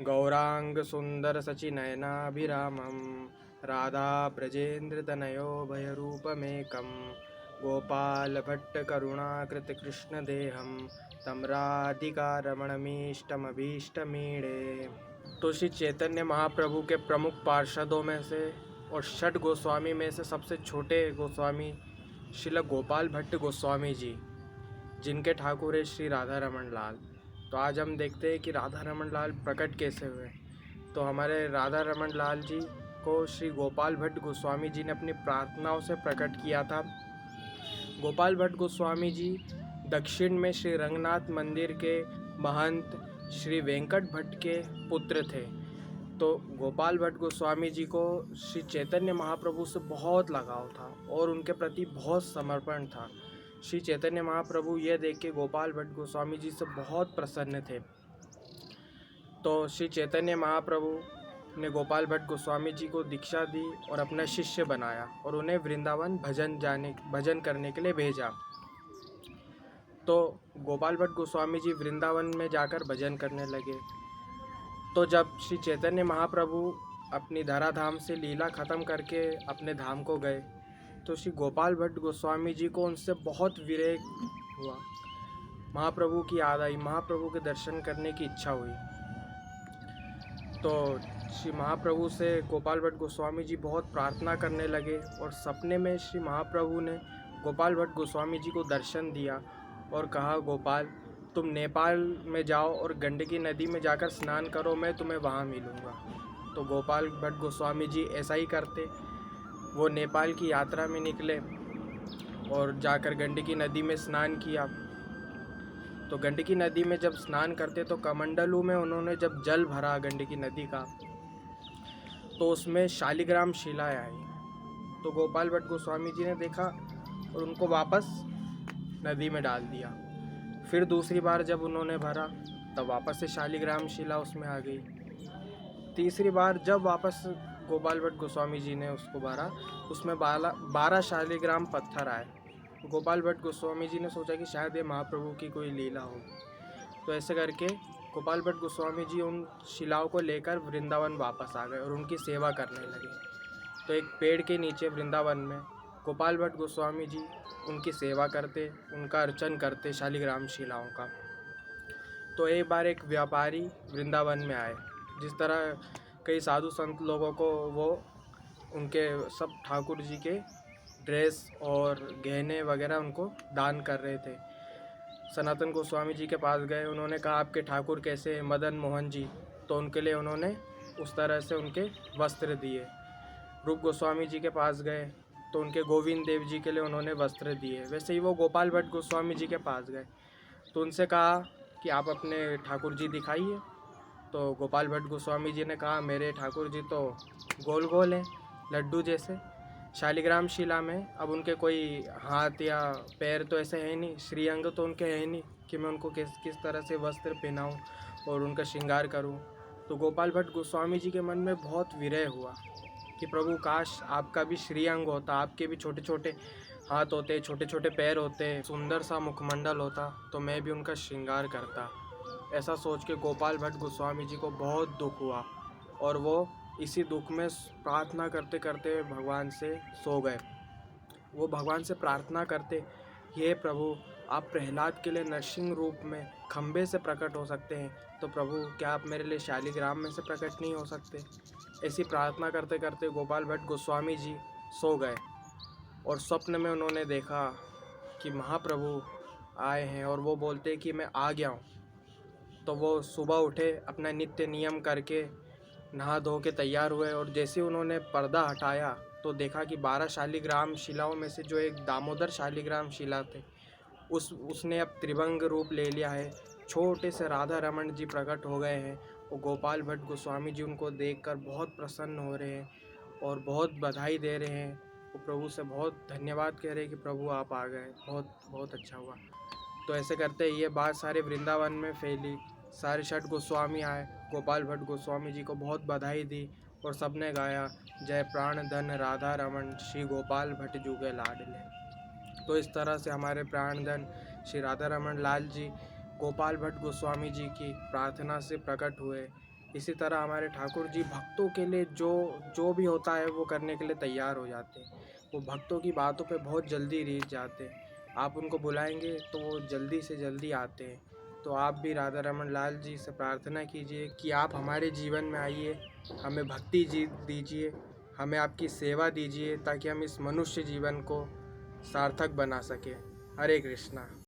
गौरांग सुंदर सचिनयनाभिरामं राधा ब्रजेन्द्र तनयो भयरूपमेकं गोपाल भट्ट करुणाकृत कृष्ण देहं तम राधिका रमणमीष्टमभीष्टमीडे। तो श्री चैतन्य महाप्रभु के प्रमुख पार्षदों में से और षट गोस्वामी में से सबसे छोटे गोस्वामी श्रील गोपाल भट्ट गोस्वामी जी, जिनके ठाकुर है श्री राधा रमन लाल। तो आज हम देखते हैं कि राधा रमन लाल प्रकट कैसे हुए। तो हमारे राधा रमन लाल जी को श्री गोपाल भट्ट गोस्वामी जी ने अपनी प्रार्थनाओं से प्रकट किया था। गोपाल भट्ट गोस्वामी जी दक्षिण में श्री रंगनाथ मंदिर के महंत श्री वेंकट भट्ट के पुत्र थे। तो गोपाल भट्ट गोस्वामी जी को श्री चैतन्य महाप्रभु से बहुत लगाव था और उनके प्रति बहुत समर्पण था। श्री चैतन्य महाप्रभु यह देख के गोपाल भट्ट गोस्वामी जी से बहुत प्रसन्न थे। तो श्री चैतन्य महाप्रभु ने गोपाल भट्ट गोस्वामी जी को दीक्षा दी और अपना शिष्य बनाया और उन्हें वृंदावन भजन करने के लिए भेजा। तो गोपाल भट्ट गोस्वामी जी वृंदावन में जाकर भजन करने लगे। तो जब श्री चैतन्य महाप्रभु अपनी धराधाम से लीला ख़त्म करके अपने धाम को गए तो श्री गोपाल भट्ट गोस्वामी जी को उनसे बहुत विरह हुआ। महाप्रभु की याद आई, महाप्रभु के दर्शन करने की इच्छा हुई। तो श्री महाप्रभु से गोपाल भट्ट गोस्वामी जी बहुत प्रार्थना करने लगे और सपने में श्री महाप्रभु ने गोपाल भट्ट गोस्वामी जी को दर्शन दिया और कहा, गोपाल तुम नेपाल में जाओ और गंडकी नदी में जाकर स्नान करो, मैं तुम्हें वहाँ मिलूँगा। तो गोपाल भट्ट गोस्वामी जी ऐसा ही करते। वो नेपाल की यात्रा में निकले और जाकर गंडकी नदी में स्नान किया। तो गंडकी नदी में जब स्नान करते तो कमंडलू में उन्होंने जब जल भरा गंडकी नदी का तो उसमें शालिग्राम शिलाएं आई। तो गोपाल भट्ट गोस्वामी जी ने देखा और उनको वापस नदी में डाल दिया। फिर दूसरी बार जब उन्होंने भरा तब वापस से शालिग्राम शिला उसमें आ गई। तीसरी बार जब वापस गोपाल भट्ट गोस्वामी जी ने उसको भरा उसमें 12 शालिग्राम पत्थर आए। गोपाल भट्ट गोस्वामी जी ने सोचा कि शायद ये महाप्रभु की कोई लीला हो। तो ऐसे करके गोपाल भट्ट गोस्वामी जी उन शिलाओं को लेकर वृंदावन वापस आ गए और उनकी सेवा करने लगे। तो एक पेड़ के नीचे वृंदावन में गोपाल भट्ट गोस्वामी जी उनकी सेवा करते, उनका अर्चन करते शालिग्राम शिलाओं का। तो एक बार एक व्यापारी वृंदावन में आए। जिस तरह कई साधु संत लोगों को वो उनके सब ठाकुर जी के ड्रेस और गहने वगैरह उनको दान कर रहे थे। सनातन गोस्वामी जी के पास गए, उन्होंने कहा आपके ठाकुर कैसे हैं? मदन मोहन जी। तो उनके लिए उन्होंने उस तरह से उनके वस्त्र दिए। रूप गोस्वामी जी के पास गए तो उनके गोविंद देव जी के लिए उन्होंने वस्त्र दिए। वैसे ही वो गोपाल भट्ट गोस्वामी जी के पास गए तो उनसे कहा कि आप अपने ठाकुर जी दिखाइए। तो गोपाल भट्ट गोस्वामी जी ने कहा मेरे ठाकुर जी तो गोल गोल हैं, लड्डू जैसे शालिग्राम शिला में। अब उनके कोई हाथ या पैर तो ऐसे है नहीं, श्रीअंग तो उनके है नहीं कि मैं उनको किस तरह से वस्त्र पहनाऊँ और उनका श्रृंगार करूँ। तो गोपाल भट्ट गोस्वामी जी के मन में बहुत विरह हुआ कि प्रभु काश आपका भी श्रीअंग होता, आपके भी छोटे छोटे हाथ होते, छोटे छोटे पैर होते, सुंदर सा मुखमंडल होता तो मैं भी उनका श्रृंगार करता। ऐसा सोच के गोपाल भट्ट गोस्वामी जी को बहुत दुख हुआ और वो इसी दुख में प्रार्थना करते करते भगवान से सो गए। वो भगवान से प्रार्थना करते, हे प्रभु आप प्रहलाद के लिए नरसिंह रूप में खंबे से प्रकट हो सकते हैं, तो प्रभु क्या आप मेरे लिए शालिग्राम में से प्रकट नहीं हो सकते? ऐसी प्रार्थना करते करते गोपाल भट्ट गोस्वामी जी सो गए और स्वप्न में उन्होंने देखा कि महाप्रभु आए हैं और वो बोलते कि मैं आ गया हूँ। तो वो सुबह उठे, अपना नित्य नियम करके नहा धो के तैयार हुए और जैसे उन्होंने पर्दा हटाया तो देखा कि 12 शालिग्राम शिलाओं में से जो एक दामोदर शालिग्राम शिला थे उसने अब त्रिभंग रूप ले लिया है। छोटे से राधा रमन जी प्रकट हो गए हैं और गोपाल भट्ट गोस्वामी जी उनको देखकर बहुत प्रसन्न हो रहे हैं और बहुत बधाई दे रहे हैं। वो प्रभु से बहुत धन्यवाद कह रहे हैं कि प्रभु आप आ गए, बहुत बहुत अच्छा हुआ। तो ऐसे करते ये बात सारे वृंदावन में फैली। सारे षट गोस्वामी आए, गोपाल भट्ट गोस्वामी जी को बहुत बधाई दी और सबने गाया जय प्राण धन राधा रमन श्री गोपाल भट्ट जुगे लाडले। तो इस तरह से हमारे प्राण धन श्री राधा रमन लाल जी गोपाल भट्ट गोस्वामी जी की प्रार्थना से प्रकट हुए इसी तरह हमारे ठाकुर जी भक्तों के लिए जो जो भी होता है वो करने के लिए तैयार हो जाते हैं। वो भक्तों की बातों पे बहुत जल्दी रीझ जाते हैं। आप उनको बुलाएंगे तो वो जल्दी से जल्दी आते हैं। तो आप भी राधा रमन लाल जी से प्रार्थना कीजिए कि आप हमारे जीवन में आइए, हमें भक्ति जी दीजिए, हमें आपकी सेवा दीजिए, ताकि हम इस मनुष्य जीवन को सार्थक बना सकें। हरे कृष्णा।